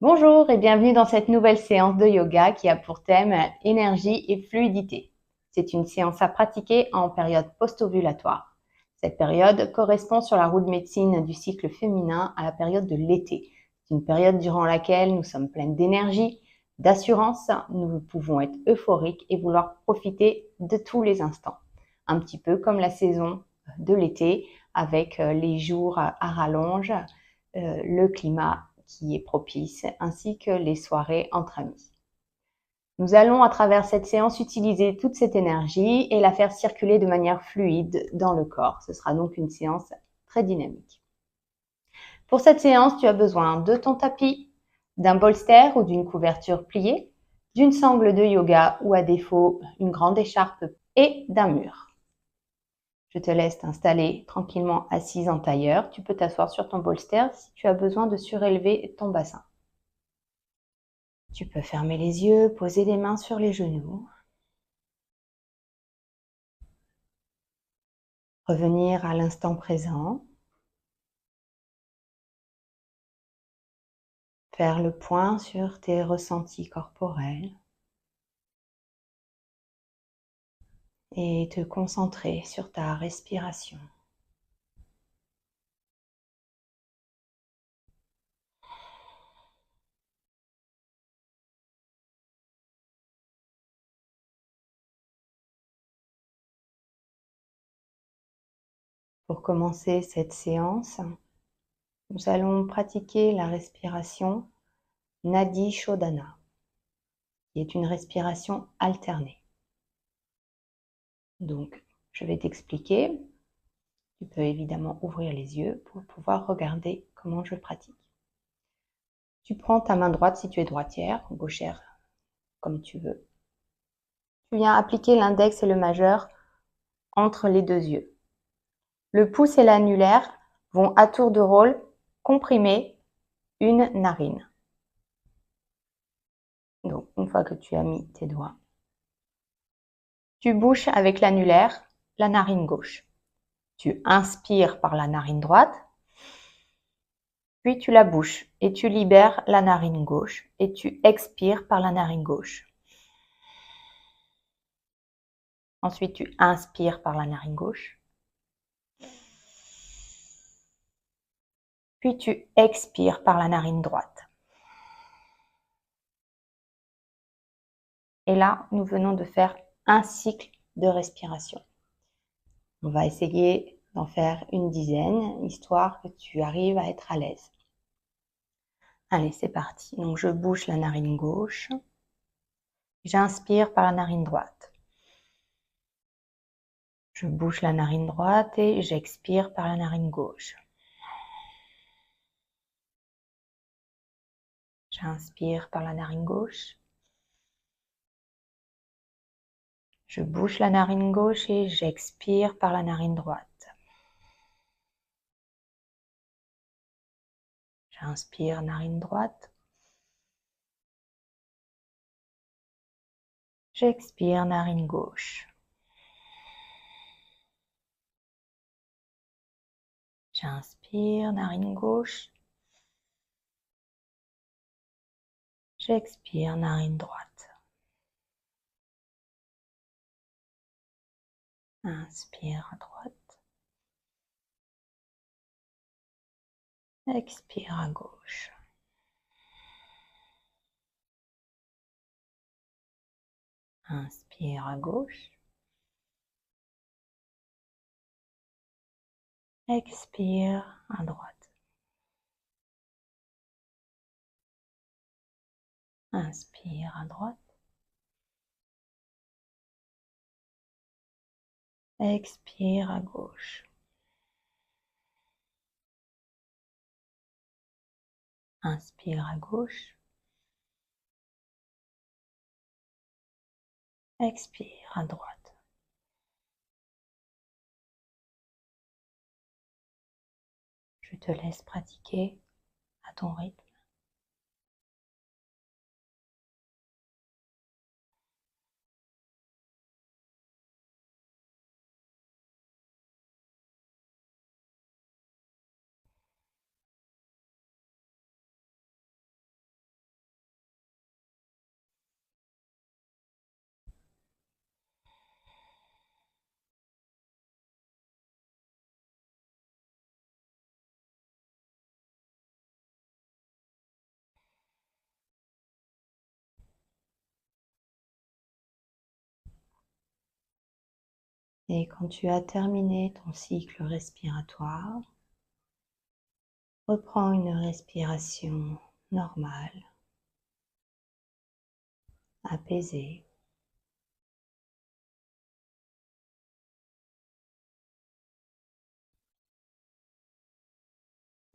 Bonjour et bienvenue dans cette nouvelle séance de yoga qui a pour thème énergie et fluidité. C'est une séance à pratiquer en période post-ovulatoire. Cette période correspond sur la roue de médecine du cycle féminin à la période de l'été. C'est une période durant laquelle nous sommes pleines d'énergie, d'assurance, nous pouvons être euphoriques et vouloir profiter de tous les instants. Un petit peu comme la saison de l'été avec les jours à rallonge, le climat qui est propice, ainsi que les soirées entre amis. Nous allons, à travers cette séance, utiliser toute cette énergie et la faire circuler de manière fluide dans le corps. Ce sera donc une séance très dynamique. Pour cette séance, tu as besoin de ton tapis, d'un bolster ou d'une couverture pliée, d'une sangle de yoga ou à défaut une grande écharpe et d'un mur. Je te laisse t'installer tranquillement assise en tailleur. Tu peux t'asseoir sur ton bolster si tu as besoin de surélever ton bassin. Tu peux fermer les yeux, poser les mains sur les genoux. Revenir à l'instant présent. Faire le point sur tes ressentis corporels. Et te concentrer sur ta respiration. Pour commencer cette séance, nous allons pratiquer la respiration Nadi Shodhana, qui est une respiration alternée. Donc, je vais t'expliquer. Tu peux évidemment ouvrir les yeux pour pouvoir regarder comment je pratique. Tu prends ta main droite si tu es droitière, ou gauchère, comme tu veux. Tu viens appliquer l'index et le majeur entre les deux yeux. Le pouce et l'annulaire vont à tour de rôle comprimer une narine. Donc, une fois que tu as mis tes doigts, tu bouches avec l'annulaire la narine gauche. Tu inspires par la narine droite, puis tu la bouches et tu libères la narine gauche et tu expires par la narine gauche. Ensuite, tu inspires par la narine gauche. Puis tu expires par la narine droite. Et là, nous venons de faire un cycle de respiration. On va essayer d'en faire une dizaine, histoire que tu arrives à être à l'aise. Allez, c'est parti. Donc, je bouche la narine gauche. J'inspire par la narine droite. Je bouche la narine droite et j'expire par la narine gauche. J'inspire par la narine gauche. Je bouche la narine gauche et j'expire par la narine droite. J'inspire narine droite. J'expire narine gauche. J'inspire narine gauche. J'expire narine droite. Inspire à droite. Expire à gauche. Inspire à gauche. Expire à droite. Inspire à droite. Expire à gauche. Inspire à gauche. Expire à droite. Je te laisse pratiquer à ton rythme. Et quand tu as terminé ton cycle respiratoire, reprends une respiration normale, apaisée.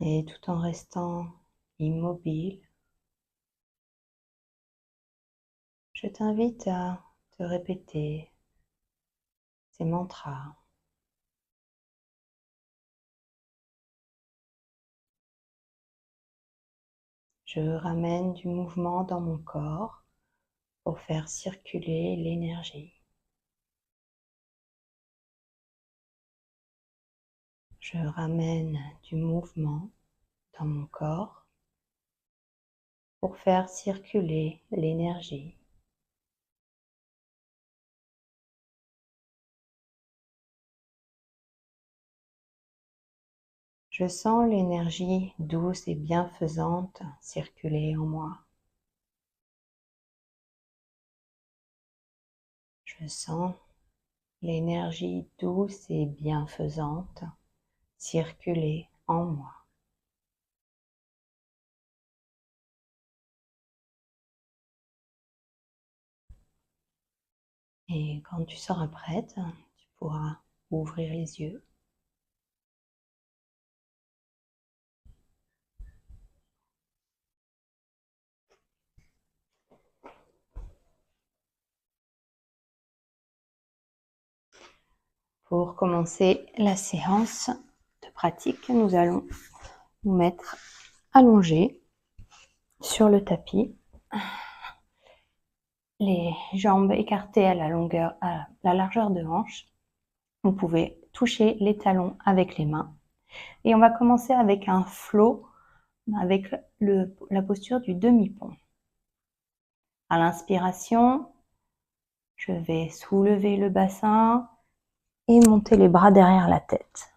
Et tout en restant immobile, je t'invite à te répéter ces mantras. Je ramène du mouvement dans mon corps pour faire circuler l'énergie. Je ramène du mouvement dans mon corps pour faire circuler l'énergie. Je sens l'énergie douce et bienfaisante circuler en moi. Je sens l'énergie douce et bienfaisante circuler en moi. Et quand tu seras prête, tu pourras ouvrir les yeux. Pour commencer la séance de pratique, nous allons nous mettre allongés sur le tapis, les jambes écartées à la largeur de hanche. Vous pouvez toucher les talons avec les mains. Et on va commencer avec un flow, avec la posture du demi-pont. À l'inspiration, je vais soulever le bassin et monter les bras derrière la tête.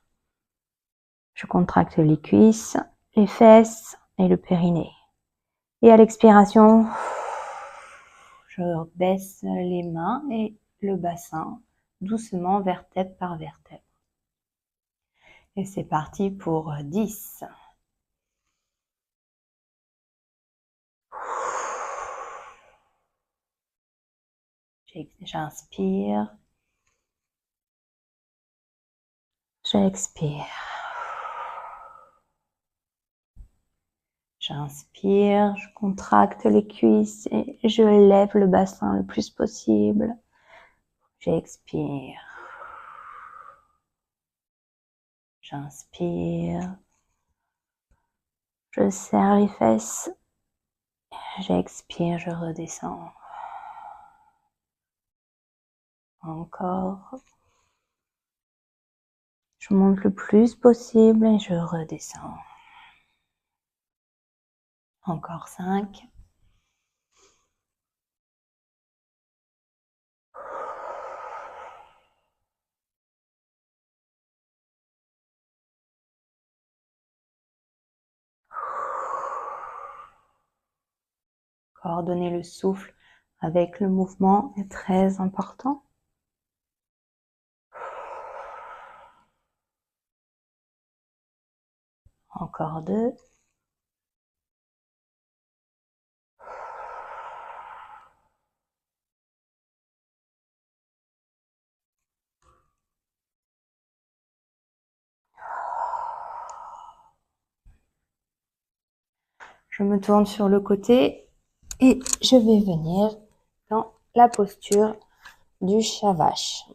Je contracte les cuisses, les fesses et le périnée. Et à l'expiration, je baisse les mains et le bassin doucement vertèbre par vertèbre. Et c'est parti pour 10. J'inspire. J'expire. J'inspire, je contracte les cuisses et je lève le bassin le plus possible. J'expire. J'inspire. Je serre les fesses. J'expire, je redescends. Encore. Je monte le plus possible et je redescends. Encore 5. Coordonner le souffle avec le mouvement est très important. Encore 2. Je me tourne sur le côté et je vais venir dans la posture du Shavash.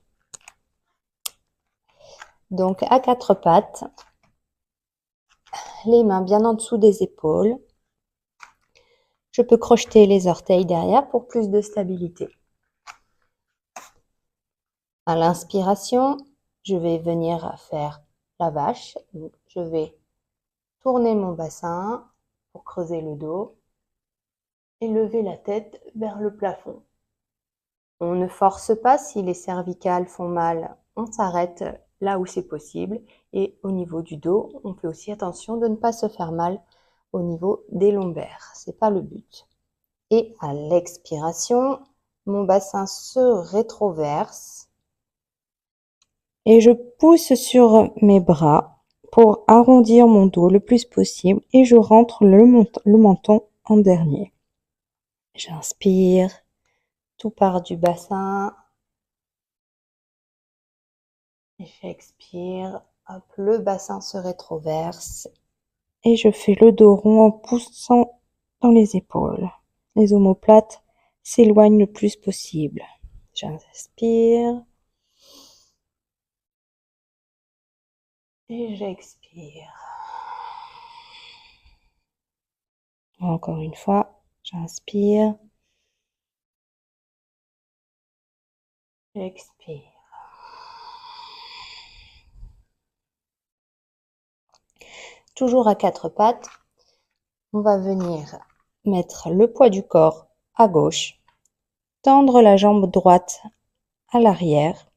Donc à 4 pattes, les mains bien en dessous des épaules. Je peux crocheter les orteils derrière pour plus de stabilité. À l'inspiration, je vais venir faire la vache. Donc, je vais tourner mon bassin pour creuser le dos et lever la tête vers le plafond. On ne force pas, si les cervicales font mal, on s'arrête là où c'est possible. Et au niveau du dos, on fait aussi attention de ne pas se faire mal au niveau des lombaires. C'est pas le but. Et à l'expiration, mon bassin se rétroverse Et je pousse sur mes bras pour arrondir mon dos le plus possible et je rentre le menton en dernier. J'inspire, tout part du bassin. Et j'expire, hop, le bassin se rétroverse. Et je fais le dos rond en poussant dans les épaules. Les omoplates s'éloignent le plus possible. J'inspire. Et j'expire. Encore une fois, j'inspire. J'expire. Toujours à quatre pattes, on va venir mettre le poids du corps à gauche, tendre la jambe droite à l'arrière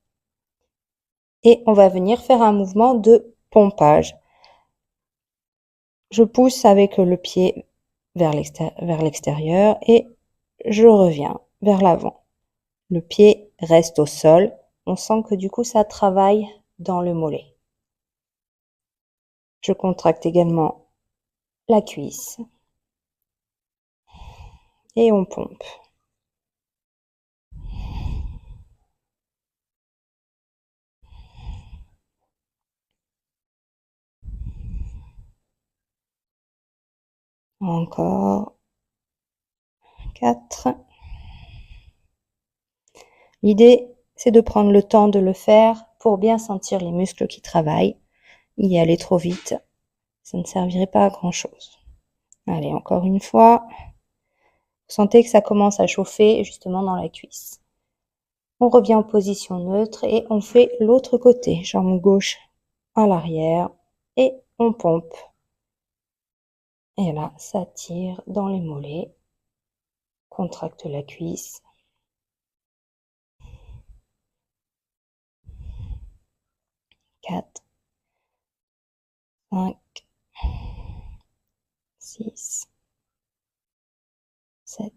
et on va venir faire un mouvement de pompage. Je pousse avec le pied vers l'extérieur et je reviens vers l'avant. Le pied reste au sol. On sent que du coup ça travaille dans le mollet. Je contracte également la cuisse et on pompe. Encore 4. L'idée, c'est de prendre le temps de le faire pour bien sentir les muscles qui travaillent. Y aller trop vite, ça ne servirait pas à grand chose. Allez, encore une fois. Vous sentez que ça commence à chauffer justement dans la cuisse. On revient en position neutre et on fait l'autre côté. Jambe gauche à l'arrière et on pompe. Et là, ça tire dans les mollets. Contracte la cuisse. 4, 5, 6, 7,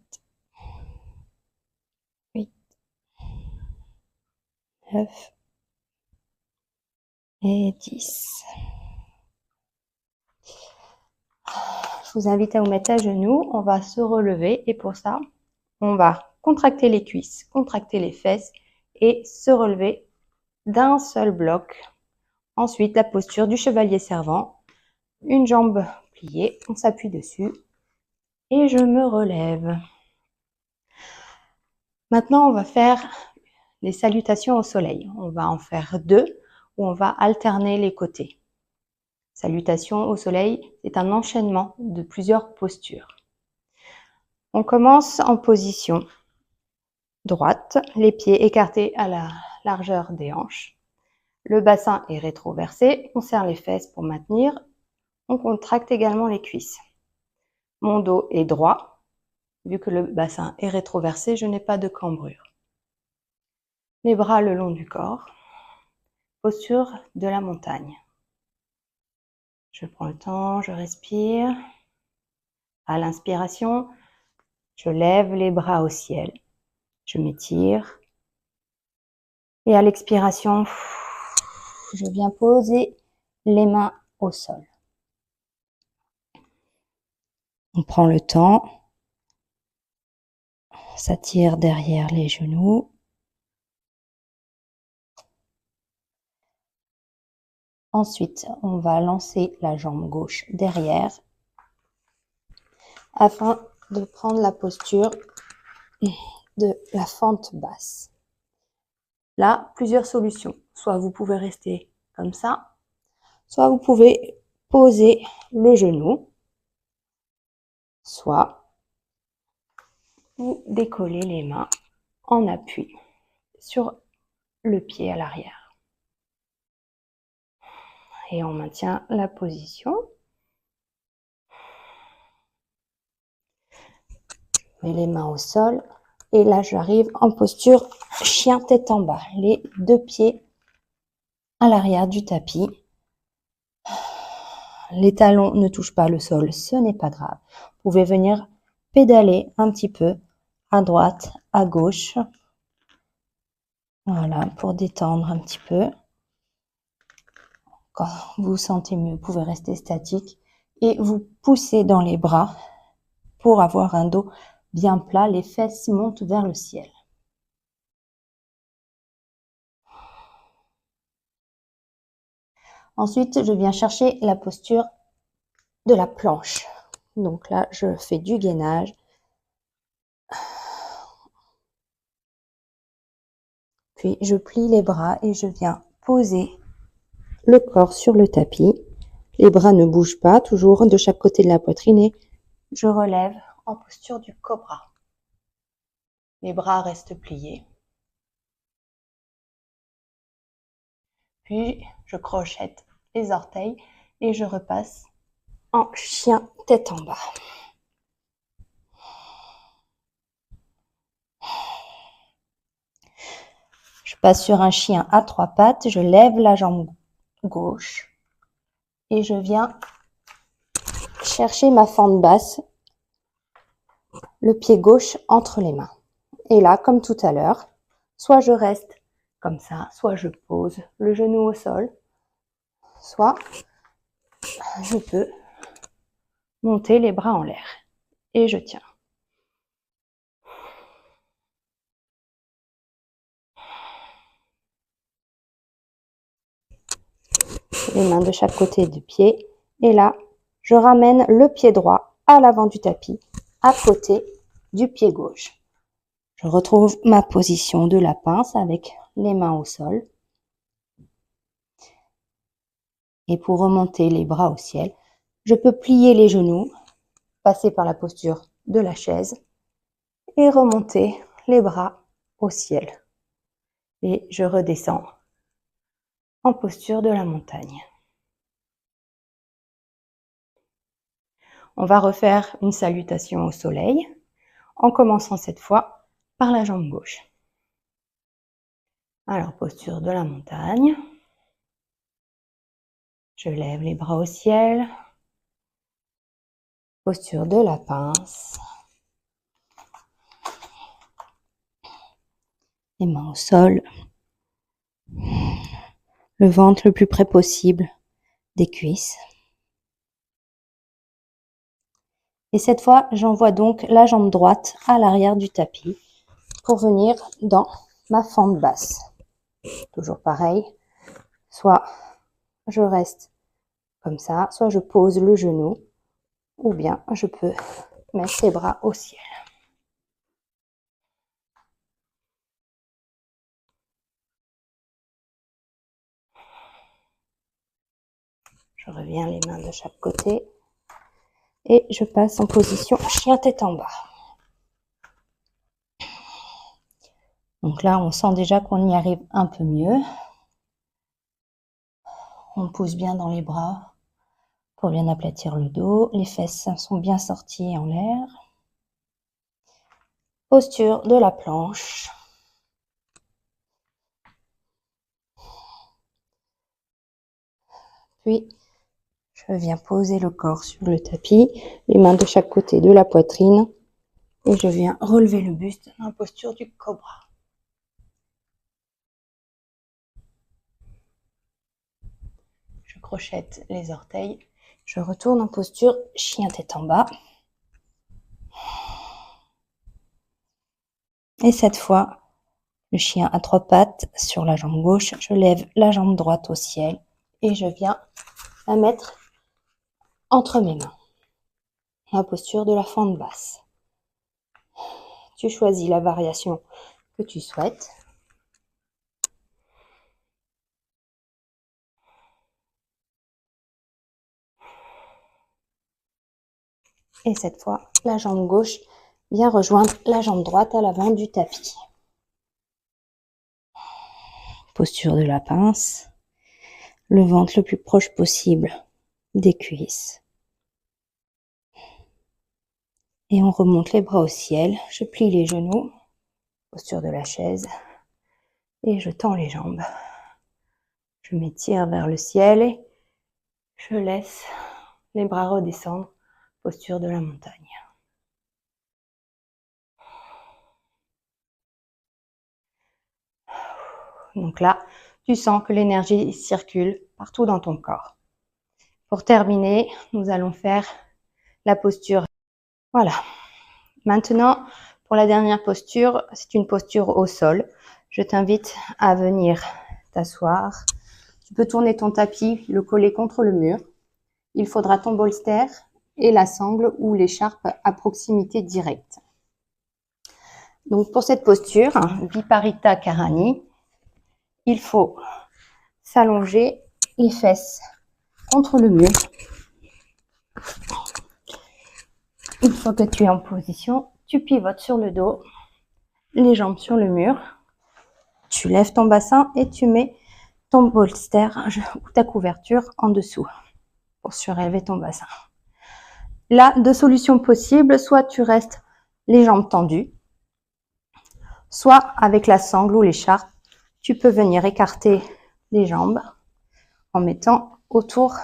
8, 9 et 10. Je vous invite à vous mettre à genoux. On va se relever et pour ça, on va contracter les cuisses, contracter les fesses et se relever d'un seul bloc. Ensuite, la posture du chevalier servant. Une jambe pliée, on s'appuie dessus et je me relève. Maintenant, on va faire les salutations au soleil. On va en faire 2 où on va alterner les côtés. Salutations au soleil, c'est un enchaînement de plusieurs postures. On commence en position droite, les pieds écartés à la largeur des hanches. Le bassin est rétroversé, on serre les fesses pour maintenir. On contracte également les cuisses. Mon dos est droit. Vu que le bassin est rétroversé, je n'ai pas de cambrure. Les bras le long du corps. Posture de la montagne. Je prends le temps, je respire. À l'inspiration, je lève les bras au ciel. Je m'étire. Et à l'expiration, je viens poser les mains au sol. On prend le temps. Ça tire derrière les genoux. Ensuite, on va lancer la jambe gauche derrière afin de prendre la posture de la fente basse. Là, plusieurs solutions. Soit vous pouvez rester comme ça, soit vous pouvez poser le genou, soit vous décollez les mains en appui sur le pied à l'arrière. Et on maintient la position. Je mets les mains au sol. Et là, j'arrive en posture chien tête en bas. Les 2 pieds à l'arrière du tapis. Les talons ne touchent pas le sol, ce n'est pas grave. Vous pouvez venir pédaler un petit peu à droite, à gauche. Voilà, pour détendre un petit peu. Quand vous vous sentez mieux, vous pouvez rester statique et vous poussez dans les bras pour avoir un dos bien plat. Les fesses montent vers le ciel. Ensuite, je viens chercher la posture de la planche. Donc là, je fais du gainage. Puis, je plie les bras et je viens poser le corps sur le tapis. Les bras ne bougent pas, toujours de chaque côté de la poitrine et je relève en posture du cobra. Les bras restent pliés. Puis, je crochette les orteils et je repasse en chien tête en bas. Je passe sur un chien à 3 pattes, je lève la jambe gauche et je viens chercher ma fente basse, le pied gauche entre les mains. Et là, comme tout à l'heure, soit je reste comme ça, soit je pose le genou au sol, soit je peux monter les bras en l'air et je tiens. Les mains de chaque côté du pied et là, je ramène le pied droit à l'avant du tapis, à côté du pied gauche. Je retrouve ma position de la pince avec les mains au sol. Et pour remonter les bras au ciel, je peux plier les genoux, passer par la posture de la chaise et remonter les bras au ciel. Et je redescends en posture de la montagne. On va refaire une salutation au soleil en commençant cette fois par la jambe gauche. Alors, posture de la montagne. Je lève les bras au ciel. Posture de la pince. Les mains au sol. Le ventre le plus près possible des cuisses. Et cette fois, j'envoie donc la jambe droite à l'arrière du tapis pour venir dans ma fente basse. Toujours pareil, soit je reste comme ça, soit je pose le genou, ou bien je peux mettre les bras au ciel. Je reviens les mains de chaque côté et je passe en position chien tête en bas. Donc là, on sent déjà qu'on y arrive un peu mieux. On pousse bien dans les bras pour bien aplatir le dos. Les fesses sont bien sorties en l'air. Posture de la planche. Puis, je viens poser le corps sur le tapis, les mains de chaque côté de la poitrine. Et je viens relever le buste en posture du cobra. Je crochette les orteils. Je retourne en posture chien tête en bas. Et cette fois, le chien à 3 pattes sur la jambe gauche. Je lève la jambe droite au ciel et je viens la mettre entre mes mains. La posture de la fente basse. Tu choisis la variation que tu souhaites. Et cette fois, la jambe gauche vient rejoindre la jambe droite à l'avant du tapis. Posture de la pince. Le ventre le plus proche possible des cuisses. Et on remonte les bras au ciel. Je plie les genoux. Posture de la chaise. Et je tends les jambes. Je m'étire vers le ciel et je laisse les bras redescendre. Posture de la montagne. Donc là, tu sens que l'énergie circule partout dans ton corps. Pour terminer, nous allons faire la posture. Voilà. Maintenant, pour la dernière posture, c'est une posture au sol. Je t'invite à venir t'asseoir. Tu peux tourner ton tapis, le coller contre le mur. Il faudra ton bolster et la sangle ou l'écharpe à proximité directe. Donc pour cette posture, Viparita Karani, il faut s'allonger les fesses contre le mur. Une fois que tu es en position, tu pivotes sur le dos, les jambes sur le mur. Tu lèves ton bassin et tu mets ton bolster ou ta couverture en dessous pour surélever ton bassin. Là, deux solutions possibles, soit tu restes les jambes tendues, soit avec la sangle ou l'écharpe, tu peux venir écarter les jambes en mettant autour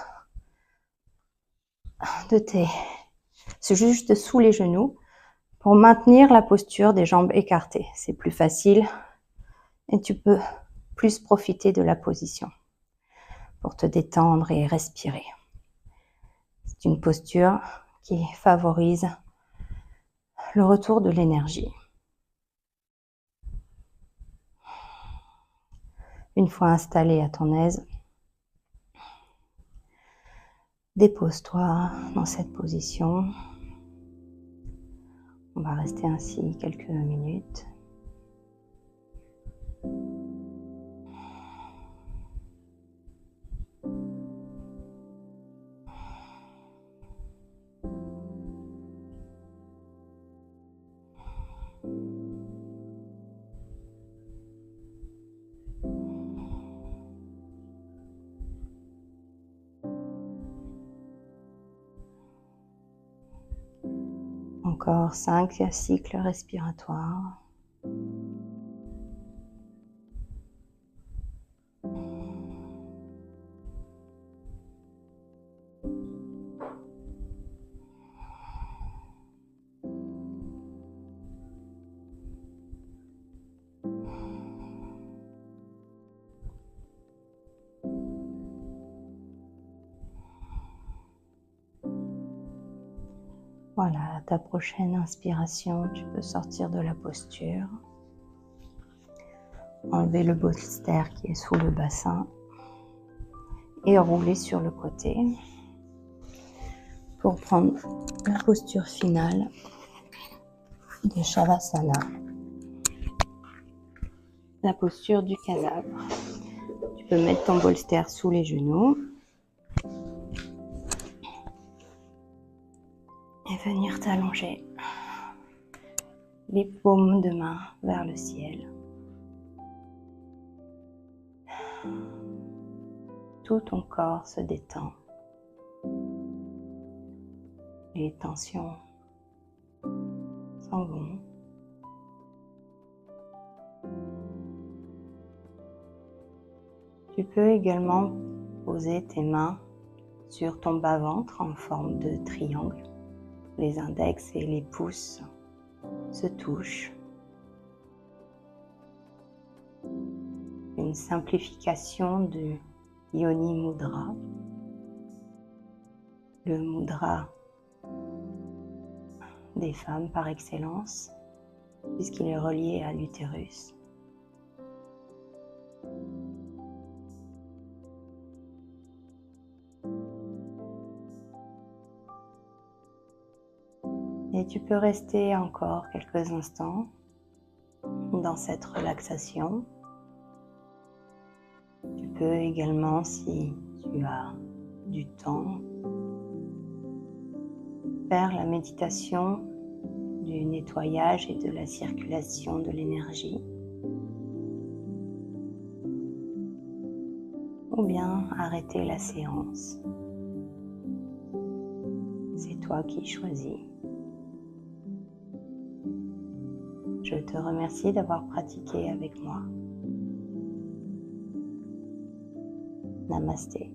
de c'est juste sous les genoux pour maintenir la posture des jambes écartées. C'est plus facile et tu peux plus profiter de la position pour te détendre et respirer. C'est une posture qui favorise le retour de l'énergie. Une fois installé à ton aise, dépose-toi dans cette position. On va rester ainsi quelques minutes. Encore 5 cycles respiratoires. Voilà, à ta prochaine inspiration, tu peux sortir de la posture. Enlever le bolster qui est sous le bassin et rouler sur le côté pour prendre la posture finale de Shavasana, la posture du cadavre. Tu peux mettre ton bolster sous les genoux et venir t'allonger les paumes de main vers le ciel. Tout ton corps se détend. Les tensions s'en vont. Tu peux également poser tes mains sur ton bas-ventre en forme de triangle. Les index et les pouces se touchent. Une simplification du Yoni Mudra. Le mudra des femmes par excellence, puisqu'il est relié à l'utérus. Et tu peux rester encore quelques instants dans cette relaxation. Tu peux également, si tu as du temps, faire la méditation du nettoyage et de la circulation de l'énergie. Ou bien arrêter la séance. C'est toi qui choisis. Je te remercie d'avoir pratiqué avec moi. Namasté.